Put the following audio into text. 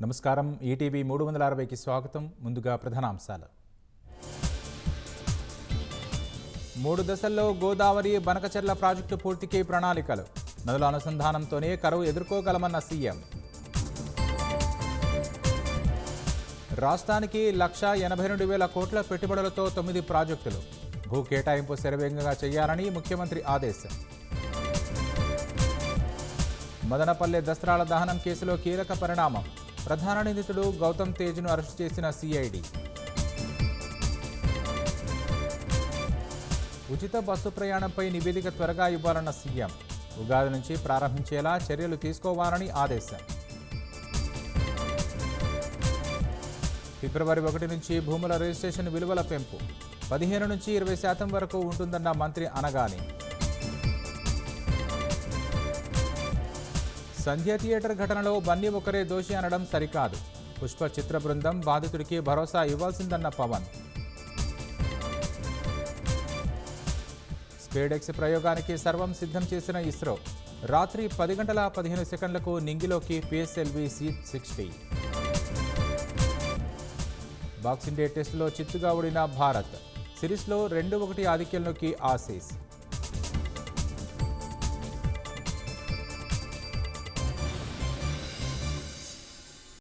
నమస్కారం. ఈటీవీ 360కి స్వాగతం. ముందుగా ప్రధానాంశాలు. 3 దశల్లో గోదావరి బనకచెర్ల ప్రాజెక్టు పూర్తికి ప్రణాళికలు. నదుల అనుసంధానంతోనే కరువు ఎదుర్కోగలమన్న సీఎం. రాష్ట్రానికి 1,82,000 కోట్ల పెట్టుబడులతో 9 ప్రాజెక్టులు. భూ కేటాయింపు శరవేగంగా చేయాలని ముఖ్యమంత్రి ఆదేశం. మదనపల్లె దసరాల దహనం కేసులో కీలక పరిణామం. ప్రధాన నిందితుడు గౌతమ్ తేజ్ను అరెస్టు చేసిన సిఐడి. ఉచిత బస్సు ప్రయాణంపై నివేదిక త్వరగా ఇవ్వాలన్న సీఎం. ఉగాది నుంచి ప్రారంభించేలా చర్యలు తీసుకోవాలని ఆదేశం. ఫిబ్రవరి 1 నుంచి భూముల రిజిస్ట్రేషన్ విలువల పెంపు 15 నుంచి 20% వరకు ఉంటుందన్న మంత్రి అనగాని. సంధ్య థియేటర్ ఘటనలో బన్నీ ఒకరే దోషి అనడం సరికాదు. పుష్ప చిత్ర బృందం బాధితుడికి భరోసా ఇవ్వాల్సిందన్న పవన్. స్పేడెక్స్ ప్రయోగానికి సర్వం సిద్ధం చేసిన ఇస్రో. రాత్రి 10 గంటల 15 సెకండ్లకు నింగిలోకి పిఎస్ఎల్వి C-60. బాక్సింగ్ డే టెస్టులో చిత్తుగా ఓడిన భారత్. సిరీస్లో 2-1 ఆధిక్యంలోకి ఆసీస్.